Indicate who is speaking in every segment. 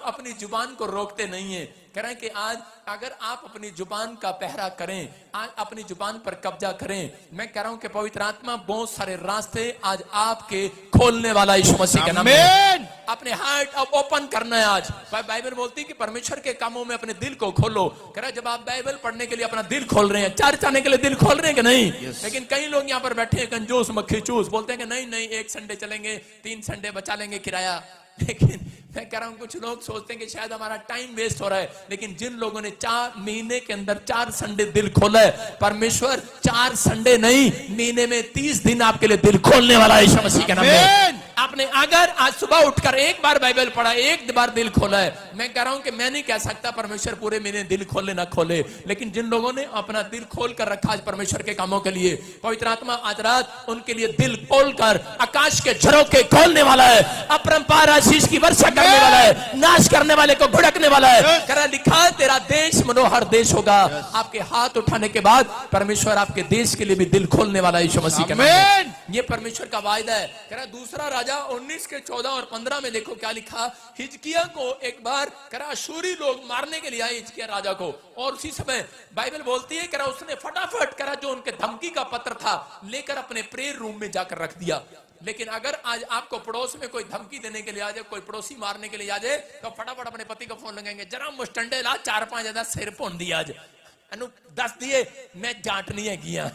Speaker 1: अपनी जुबान को रोकते नहीं है। कह रहे हैं कि आज अगर आप अपनी जुबान का पहरा करें, आज अपनी जुबान पर कब्जा करें, मैं कह रहा हूं कि पवित्र आत्मा बहुत सारे रास्ते आज आपके खोलने वाला यीशु मसीह के नाम में। अपने हार्ट अब ओपन करना है। आज बाइबल बोलती है कि परमेश्वर के कामों में अपने दिल को खोलो। कह रहा है जब आप बाइबल पढ़ने के लिए अपना दिल खोल रहे हैं, चर्च आने के लिए दिल खोल रहे हैं कि नहीं? लेकिन कई लोग यहाँ पर बैठे हैं कंजूस मक्खी चूस, बोलते हैं कि नहीं नहीं, एक संडे चलेंगे, 3 संडे बचा लेंगे किराया। लेकिन मैं कह रहा हूं कुछ लोग सोचते हैं कि शायद हमारा टाइम वेस्ट हो रहा है, लेकिन जिन लोगों ने 4 महीने के अंदर 4 संडे दिल खोला है, परमेश्वर 4 संडे नहीं, महीने में 30 दिन आपके लिए दिल खोलने वाला है यीशु मसीह के नाम में। आपने अगर आज सुबह उठकर एक बार बाइबल पढ़ा, एक बार दिल खोला है, मैं कह रहा हूं कि मैं नहीं कह सकता परमेश्वर पूरे महीने दिल खोले ना खोले, लेकिन जिन लोगों ने अपना दिल खोल कर रखा आज परमेश्वर के कामों के लिए, पवित्र आत्मा आज रात उनके लिए दिल खोलकर आकाश के झरोखे खोलने वाला है, अपरंपार आशीष की वर्षा करने वाला है, नाश करने वाले को भुड़कने वाला है। कह रहा लिखा तेरा देश मनोहर देश होगा। आपके हाथ उठाने के बाद परमेश्वर आपके देश के लिए भी दिल खोलने वाला है यीशु मसीह के नाम में। ये परमेश्वर का वायदा है। कह रहा दूसरा राजा 19 के 14 और 15 में देखो क्या लिखा। हिजकिया को एक बार कह रहा अशूरी लोग मारने के लिए आए हिजकिया राजा को, और उसी समय बाइबल बोलती है कह रहा उसने फटाफट कह रहा जो उनके धमकी का पत्र था लेकर अपने प्रेयर रूम में जाकर रख दिया। लेकिन अगर आज आपको पड़ोस में कोई धमकी देने के लिए आ जाए, कोई पड़ोसी मारने के लिए आ जाए, तो फटाफट अपने पति को फोन लगाएंगे, जरा मुस्टंडे ला 4-5 ज्यादा सिर पौन दिया आज अनु 10 दिए मैं जाट नहीं है किया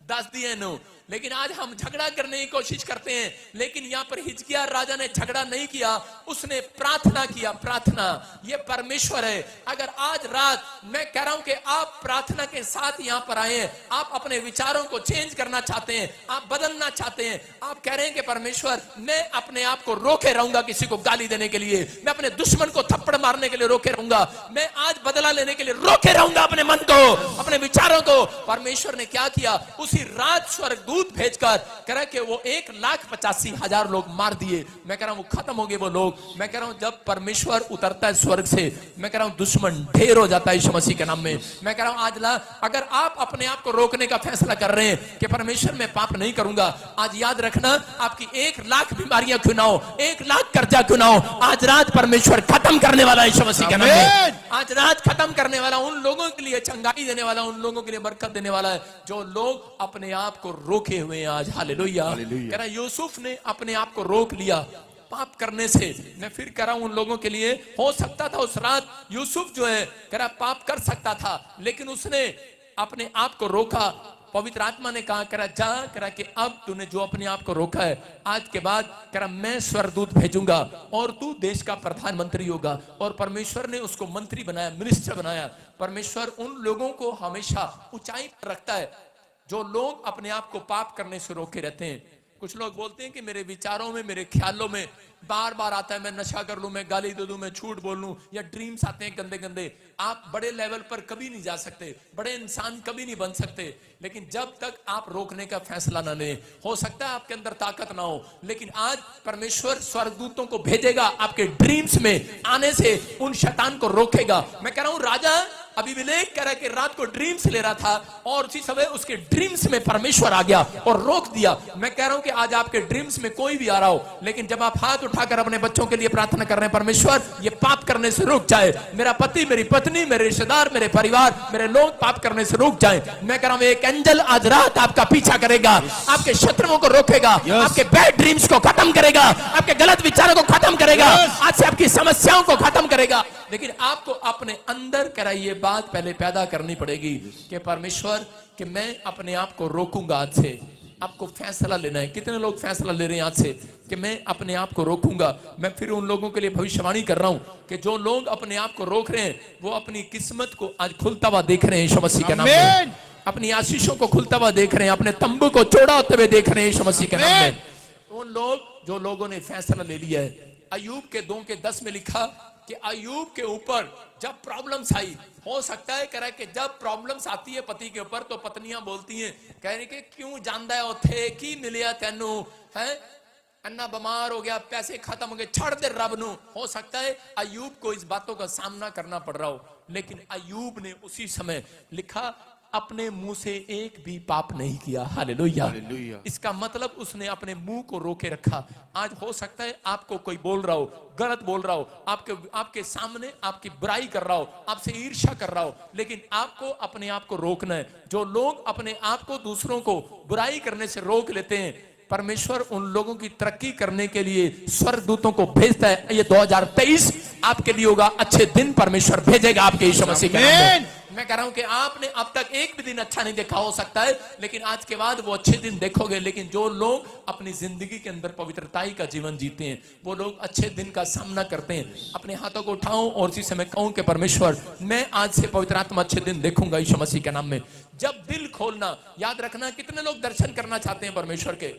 Speaker 1: 10 दिए नु। लेकिन आज हम झगड़ा करने की कोशिश करते हैं, लेकिन यहाँ पर हिजकिया राजा ने झगड़ा नहीं किया, उसने प्रार्थना किया। प्रार्थना ये परमेश्वर है। अगर आज रात मैं कह रहा हूं कि आप प्रार्थना के साथ यहाँ पर आए हैं, आप अपने विचारों को चेंज करना चाहते हैं, आप बदलना चाहते हैं, आप कह रहे हैं कि परमेश्वर मैं अपने आप को रोके रहूंगा किसी को गाली देने के लिए, मैं अपने दुश्मन को थप्पड़ मारने के लिए रोके रहूंगा, मैं आज बदला लेने के लिए रोके रहूंगा अपने मन को, अपने विचारों को। परमेश्वर ने क्या किया, उसी रात स्वर्गदूत भेजकर कह रहा कि वो 1,85,000 लोग मार दिए। मैं कह रहा हूं वो खत्म हो गए वो लोग। मैं कह रहा हूं जब परमेश्वर उतरता है स्वर्ग से, मैं कह रहा हूं दुश्मन ढेर हो जाता है यीशु मसीह के नाम में। मैं कह रहा हूं आज अगर आप अपने आप को रोकने का फैसला कर रहे हैं कि परमेश्वर मैं पाप नहीं करूंगा, आज याद रखना आपकी 1,00,000 बीमारियां क्यों ना हो, 1,00,000 कर्जा क्यों ना हो, आज रात परमेश्वर खत्म करने वाला है यीशु मसीह के नाम में। आज रात खत्म करने वाला, उन लोगों के लिए चंगाई देने वाला, उन लोगों के लिए बरकत देने वाला है जो लोग अपने आप को रोके हुए हैं आज। हालेलुया। कह रहा यूसुफ ने अपने आप को रोक लिया पाप करने से। मैं फिर कह रहा हूं उन लोगों के लिए, हो सकता था उस रात यूसुफ जो है कह रहा पाप कर सकता था, लेकिन उसने अपने आप को रोका। पवित्र आत्मा ने कहा करा जा करा कि अब तूने जो अपने आप को रोका है, आज के बाद करा मैं स्वर्गदूत भेजूंगा और तू देश का प्रधानमंत्री होगा। और परमेश्वर ने उसको मंत्री बनाया, मिनिस्टर बनाया। परमेश्वर उन लोगों को हमेशा ऊंचाई पर रखता है जो लोग अपने आप को पाप करने से रोके रहते हैं। कुछ लोग बोलते हैं कि मेरे विचारों में, मेरे ख्यालों में बार बार आता है मैं नशा कर लूं, मैं गाली दे दूं, मैं झूठ बोल लूं, या ड्रीम्स आते हैं गंदे गंदे। आप बड़े लेवल पर कभी नहीं जा सकते, बड़े इंसान कभी नहीं बन सकते, लेकिन जब तक आप रोकने का फैसला ना लें। हो सकता है आपके अंदर ताकत ना हो, लेकिन आज परमेश्वर स्वर्गदूतों को भेजेगा आपके ड्रीम्स में आने से उन शैतान को रोकेगा। मैं कह रहा हूं राजा अबीमेलेक कह रहा है कि रात को ड्रीम्स ले रहा था और उसी समय उसके ड्रीम्स में परमेश्वर आ गया और रोक दिया। मैं कह रहा हूं कि आज आपके ड्रीम्स में कोई भी आ रहा हो, लेकिन जब आप हाथ उठाकर अपने बच्चों के लिए प्रार्थना कर रहे हैं, परमेश्वर ये पाप करने से रुक जाए, मेरा पति, मेरी पत्नी, मेरे रिश्तेदार, मेरे परिवार, मेरे लोग पाप करने से रुक जाए। मैं कह रहा हूं एक एंजल आज रात आपका पीछा करेगा, आपके शत्रुओं को रोकेगा, आपके बैड ड्रीम्स को खत्म करेगा, आपके गलत विचारों को खत्म करेगा, आज से आपकी समस्याओं को खत्म करेगा। लेकिन आपको अपने अंदर कह रहा ये बात पहले पैदा करनी पड़ेगी कि परमेश्वर कि मैं अपने आप को रोकूंगा। आज से आपको फैसला लेना है। कितने लोग फैसला ले रहे हैं आज से कि मैं अपने आप को रोकूंगा। मैं फिर उन लोगों के लिए भविष्यवाणी कर रहा हूं कि जो लोग अपने आप को रोक रहे हैं वो अपनी किस्मत को आज खुलता हुआ देख रहे हैं यीशु मसीह के नाम में, अपनी आशीषों को खुलता हुआ देख रहे हैं, अपने तंबू को चौड़ा होते हुए देख रहे हैं यीशु मसीह के नाम में। उन लोग जो लोगों ने फैसला ले लिया है। अय्यूब के 2:10 में लिखा कि अय्यूब के ऊपर जब प्रॉब्लम्स आई, हो सकता है कह रहा है कि जब प्रॉब्लम्स आती है पति के ऊपर तो पत्नियां बोलती हैं, कह रही कि क्यों जानदा है उथे की मिलिया तेनू है, अन्ना बीमार हो गया, पैसे खत्म हो गए, छड़ दे रब नू। हो सकता है अय्यूब को इस बातों का सामना करना पड़ रहा हो, लेकिन अय्यूब ने उसी समय लिखा अपने मुंह से एक भी पाप नहीं किया। हालेलुया।
Speaker 2: हालेलुया।
Speaker 1: इसका मतलब उसने अपने मुंह को रोके रखा। आज हो सकता है आपको कोई बोल रहा हो, गलत बोल रहा हो, आपके सामने आपकी बुराई कर रहा हो, आपसे ईर्ष्या कर रहा हो, लेकिन आपको अपने आप को रोकना है। जो लोग अपने आप को दूसरों को बुराई करने से रोक लेते हैं, परमेश्वर उन लोगों की तरक्की करने के लिए स्वर्गदूतों को भेजता है। ये 2023 आपके लिए होगा, अच्छे दिन परमेश्वर भेजेगा आपके यीशु मसीह के नाम में। मैं कह रहा हूं कि आपने अब तक एक भी दिन अच्छा नहीं देखा हो सकता है, लेकिन आज के बाद वो अच्छे दिन देखोगे। लेकिन जो लोग अपनी जिंदगी के अंदर पवित्रताई का जीवन जीते हैं, वो लोग अच्छे दिन का सामना करते हैं। अपने हाथों को उठाऊं और इसी समय कहूं कि परमेश्वर, मैं आज से पवित्र आत्मा अच्छे दिन देखूंगा यीशु मसीह के नाम में। जब दिल खोलना, याद रखना, कितने लोग दर्शन करना चाहते हैं परमेश्वर के?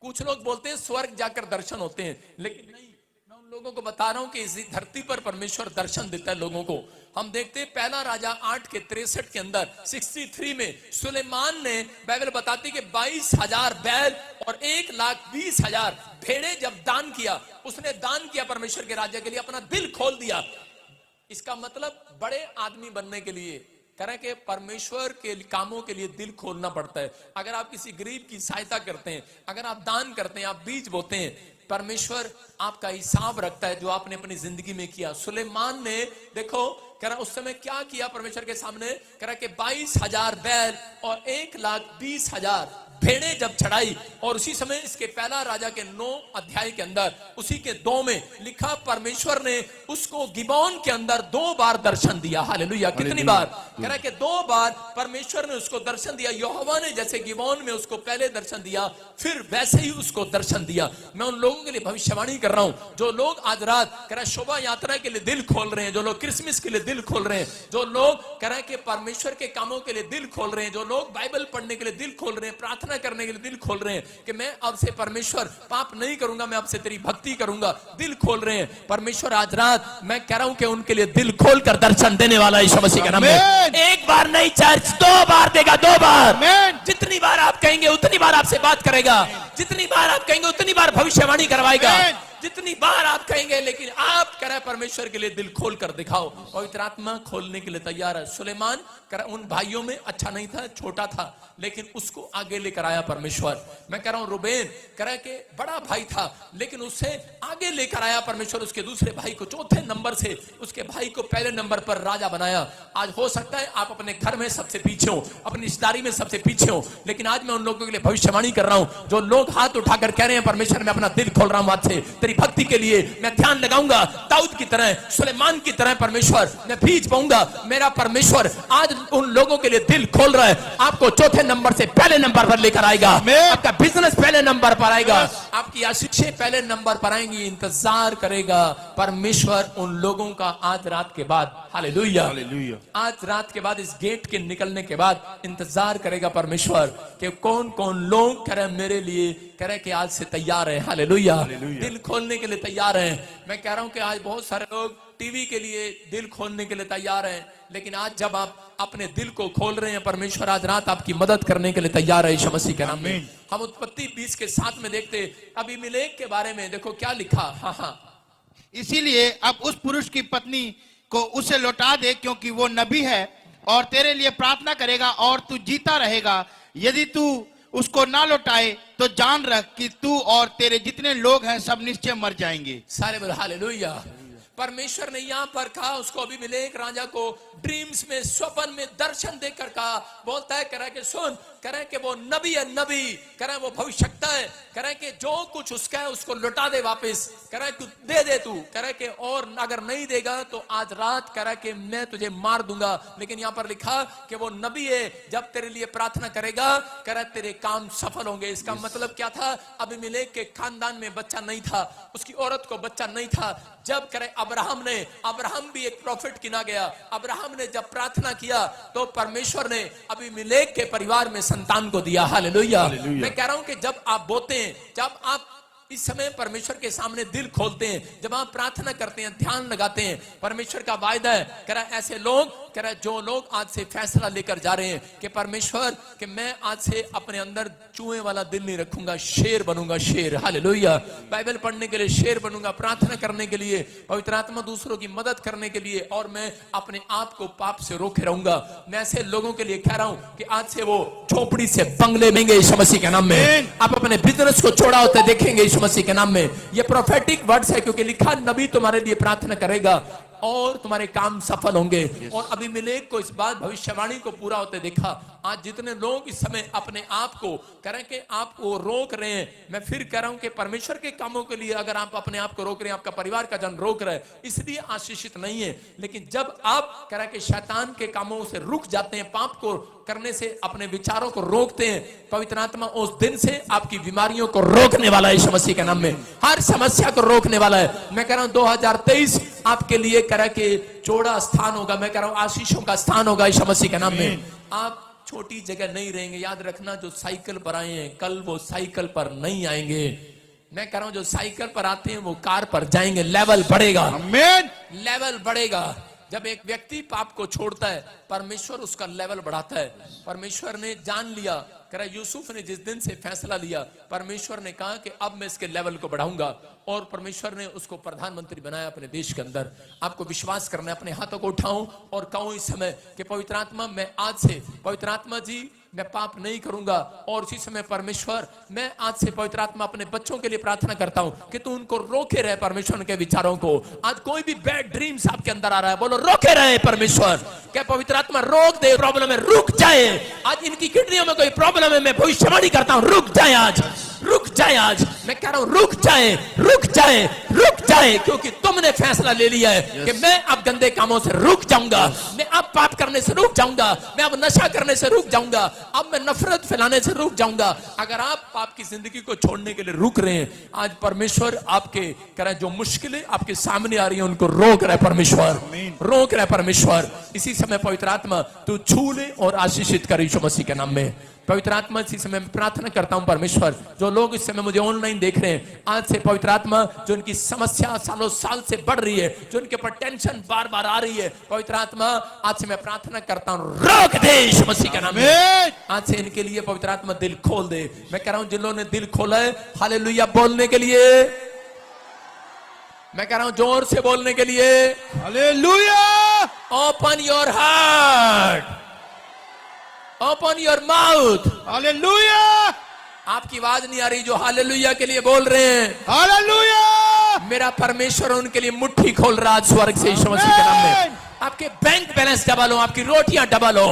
Speaker 1: कुछ लोग बोलते हैं स्वर्ग जाकर दर्शन होते हैं, लेकिन नहीं। मैं उन लोगों को बता रहा हूं कि इस धरती पर परमेश्वर दर्शन देता है लोगों को। हम देखते हैं पहला राजा 8:63 के अंदर 63 में सुलेमान ने, बाइबल बताती कि 22,000 बैल और 1,20,000 भेड़े जब दान किया, उसने दान किया परमेश्वर के राज्य के लिए, अपना दिल खोल दिया। इसका मतलब बड़े आदमी बनने के लिए करें कि परमेश्वर के कामों के लिए दिल खोलना पड़ता है। अगर आप किसी गरीब की सहायता करते हैं, अगर आप दान करते हैं, आप बीज बोते हैं, परमेश्वर आपका हिसाब रखता है जो आपने अपनी जिंदगी में किया। सुलेमान ने देखो करा उस समय क्या किया परमेश्वर के सामने, करा कि 22,000 बैल और 1,20,000 भेड़े जब चढ़ाई। और उसी समय इसके पहला राजा के 9 अध्याय के अंदर उसी के 2 में लिखा, परमेश्वर ने उसको गिबोन के अंदर 2 बार दर्शन दिया। हालेलुया। कितनी बार? कह रहा है कि 2 बार परमेश्वर ने उसको दर्शन दिया। यहोवा ने जैसे गिबोन में उसको पहले दर्शन दिया, फिर वैसे ही उसको दर्शन दिया। मैं उन लोगों के लिए भविष्यवाणी कर रहा हूं जो लोग आज रात कह रहा शोभा यात्रा के लिए दिल खोल रहे हैं, जो लोग क्रिसमस के लिए दिल खोल रहे हैं, जो लोग कह रहे हैं कि परमेश्वर के कामों के लिए दिल खोल रहे हैं, जो लोग बाइबल पढ़ने के लिए दिल खोल रहे हैं, प्रार्थना करने के लिए दिल खोल रहे हैं कि मैं अब से परमेश्वर पाप नहीं करूंगा, मैं अब से तेरी भक्ति करूंगा, दिल खोल रहे हैं। परमेश्वर आज रात मैं कह रहा हूं कि उनके लिए दिल खोल कर दर्शन देने वाला यीशु मसीह के नाम में। एक बार नहीं चर्च, 2 बार देगा, 2 बार। जितनी बार आप कहेंगे उतनी बार आपसे बात करेगा, जितनी बार आप कहेंगे उतनी बार भविष्यवाणी करवाएगा, जितनी बार आप कहेंगे। लेकिन आप कह रहे परमेश्वर के लिए दिल खोल कर दिखाओ। पवित्र आत्मा खोलने के लिए तैयार है। सुलेमान कह उन भाइयों में अच्छा नहीं था, छोटा था, लेकिन उसको आगे लेकर आया परमेश्वर। मैं कह रहा हूं रुबेन कह रहा कि बड़ा भाई था, लेकिन उससे आगे लेकर आया परमेश्वर। उसके दूसरे भाई को चौथे नंबर से, उसके भाई को पहले नंबर पर राजा बनाया। आज हो सकता है आप अपने घर में सबसे पीछे हो, अपनी रिश्तेदारी में सबसे पीछे हो, लेकिन आज मैं उन लोगों के लिए भविष्यवाणी कर रहा हूं जो लोग हाथ उठाकर कह रहे हैं परमेश्वर मैं अपना दिल खोल रहा हूं, आज से तेरी भक्ति के लिए मैं ध्यान लगाऊंगा, दाऊद की तरह, सुलेमान की तरह परमेश्वर मैं बीज बोऊंगा। मेरा परमेश्वर आज उन लोगों के लिए दिल खोल रहा है। आपको चौथे नंबर से पहले नंबर पर लेकर आएगा, आपका बिजनेस पहले नंबर पर आएगा, आपकी आशीषें पहले नंबर पर आएंगी। इंतजार करेगा परमेश्वर उन लोगों का आज रात के बाद। हालेलुया। आज रात के बाद इस गेट के निकलने के बाद इंतजार करेगा परमेश्वर कि कौन कौन लोग कह रहे मेरे लिए, कह रहे कि आज से तैयार है। हालेलुया। दिल खोलने के लिए तैयार है। मैं कह रहा हूं कि आज बहुत सारे लोग टीवी के लिए दिल खोलने के लिए तैयार हैं, लेकिन आज जब आप अपने दिल को खोल रहे हैं, परमेश्वर आज रात आपकी मदद करने के लिए तैयार है यीशु मसीह के नाम में। हम उत्पत्ति 20 के 7 में देखते अबीमेलेक के बारे में, देखो क्या लिखा। हाँ,
Speaker 2: इसीलिए अब उस पुरुष की पत्नी को उसे लौटा दे, क्योंकि वो नबी है और तेरे लिए प्रार्थना करेगा और तू जीता रहेगा। यदि तू उसको ना लौटाए तो जान रख कि तू और तेरे जितने लोग हैं सब निश्चय मर जाएंगे।
Speaker 1: सारे बोल हालेलुया। परमेश्वर ने यहां पर कहा उसको, अबीमेलेक राजा को ड्रीम्स में, स्वप्न में दर्शन देकर कहा, बोलता है कह कि सुन, कह कि वो नबी है, नबी कह वो भविष्यवक्ता है, कह कि जो कुछ उसका है उसको लौटा दे वापस, कह तू दे दे, तू कह के और अगर नहीं देगा तो आज रात कह कि मैं तुझे मार दूंगा। लेकिन यहां पर लिखा कि वो नबी है, जब तेरे लिए प्रार्थना करेगा कह तेरे काम सफल होंगे। इसका मतलब क्या था? अबीमेलेक के खानदान में बच्चा नहीं था, उसकी औरत को बच्चा नहीं था। जब करे अब्राहम भी एक प्रॉफिट गिना गया। अब्राहम ने जब प्रार्थना किया तो परमेश्वर ने अबीमेलेक के परिवार में संतान को दिया। हालेलुया। मैं कह रहा हूं कि जब आप बोते हैं, जब आप इस समय परमेश्वर के सामने दिल खोलते हैं, जब आप प्रार्थना करते हैं, ध्यान लगाते हैं, परमेश्वर का वायदा है कह रहा ऐसे लोग कह रहा है जो लोग आज से फैसला लेकर जा रहे हैं कि परमेश्वर कि मैं आज से अपने अंदर चूहे वाला दिल नहीं रखूंगा, शेर बनूंगा, शेर। हालेलुया। बाइबल पढ़ने के लिए शेर बनूंगा, प्रार्थना करने के लिए, पवित्र आत्मा दूसरों की मदद करने के लिए, और मैं अपने आप को पाप से रोके रहूंगा। मैं ऐसे लोगों के लिए कह रहा हूं कि आज से वो झोपड़ी से बंगले लेंगे यीशु मसीह के नाम में। आप अपने बिजनेस को छोड़ा होते देखेंगे यीशु मसीह के नाम में। ये प्रोफेटिक वर्ड्स है, क्योंकि लिखा नबी तुम्हारे लिए प्रार्थना करेगा और तुम्हारे काम सफल होंगे। और अभी मिलेक को इस बात भविष्यवाणी को पूरा होते देखा। आज जितने लोग इस समय अपने आप को कह रहे हैं कि आपको रोक रहे हैं, मैं फिर कह रहा हूं कि परमेश्वर के कामों के लिए अगर आप अपने आप को रोक रहे हैं, आपका परिवार का जन रोक रहा है, इसलिए आशीषित नहीं है। लेकिन जब आप कह रहे हैं कि शैतान के कामों से रुक जाते हैं, पाप को करने से अपने विचारों को रोकते हैं, पवित्र आत्मा उस दिन से आपकी बीमारियों को रोकने वाला है यीशु मसीह के नाम में। हर समस्या को रोकने वाला है। मैं कह रहा हूं 2023 आपके लिए कह रहा कि चौड़ा स्थान होगा। मैं कह रहा हूं आशीषों का स्थान होगा यीशु मसीह के नाम में। आप छोटी जगह नहीं रहेंगे। याद रखना, जो साइकिल पर आए हैं कल वो साइकिल पर नहीं आएंगे। मैं कह रहा हूं जो साइकिल पर आते हैं वो कार पर जाएंगे। लेवल बढ़ेगा, आमीन। लेवल बढ़ेगा। जब एक व्यक्ति पाप को छोड़ता है, परमेश्वर उसका लेवल बढ़ाता है। परमेश्वर ने जान लिया, कह रहा यूसुफ ने जिस दिन से फैसला लिया, परमेश्वर ने कहा कि अब मैं इसके लेवल को बढ़ाऊंगा, और परमेश्वर ने उसको प्रधानमंत्री बनाया अपने देश के अंदर। आपको विश्वास करना है, अपने हाथों को उठाऊं और कहूं इस समय कि पवित्र आत्मा, मैं आज से, पवित्र आत्मा जी मैं पाप नहीं करूंगा। और उसी समय परमेश्वर, मैं आज से पवित्र आत्मा अपने बच्चों के लिए प्रार्थना करता हूं कि तू उनको रोके रहे परमेश्वर के विचारों को। आज कोई भी बैड ड्रीम्स आपके अंदर आ रहा है, बोलो रोके रहे परमेश्वर। क्या पवित्र आत्मा रोक दे, प्रॉब्लम है रुक जाए। आज इनकी किडनियों में कोई प्रॉब्लम है, मैं भविष्यवाणी करता हूं रुक जाए आज, रुक जाए आज। मैं कह रहा हूं रुक जाए, रुक जाए, रुक जाए, क्योंकि तुमने फैसला ले लिया है कि मैं अब गंदे कामों से रुक जाऊंगा, मैं अब पाप करने से रुक जाऊंगा, मैं अब नशा करने से रुक जाऊंगा, अब मैं नफरत फैलाने से रुक जाऊंगा। अगर आप पाप की जिंदगी को छोड़ने के लिए रुक रहे हैं, आज परमेश्वर आपके कह रहे जो मुश्किलें आपके सामने आ रही हैं उनको रोक रहा है परमेश्वर, रोक रहा है परमेश्वर। इसी समय पवित्र आत्मा तू छू ले और आशीषित कर यीशु मसीह के नाम में। पवित्र आत्मा इसी समय मैं प्रार्थना करता हूं परमेश्वर, जो लोग इस समय मुझे ऑनलाइन देख रहे हैं, आज से पवित्र आत्मा जो इनकी समस्या सालों साल से बढ़ रही है, जो इनके ऊपर टेंशन बार बार आ रही है, पवित्र आत्मा आज से मैं प्रार्थना करता हूं रोक दे यीशु मसीह के नाम में। आज से इनके लिए पवित्र आत्मा दिल खोल दे। मैं कह रहा हूं जिन लोगों ने दिल खोला है हालेलुया बोलने के लिए, मैं कह रहा हूं जोर से बोलने के लिए hallelujah. Open your heart, open your mouth, hallelujah. आपकी आवाज नहीं आ रही जो हालेलुया के लिए बोल रहे हैं, हालेलुया। मेरा परमेश्वर उनके लिए मुट्ठी खोल रहा है स्वर्ग से यीशु मसीह के नाम में। आपके बैंक बैलेंस डबल हो, आपकी रोटियां डबल हो,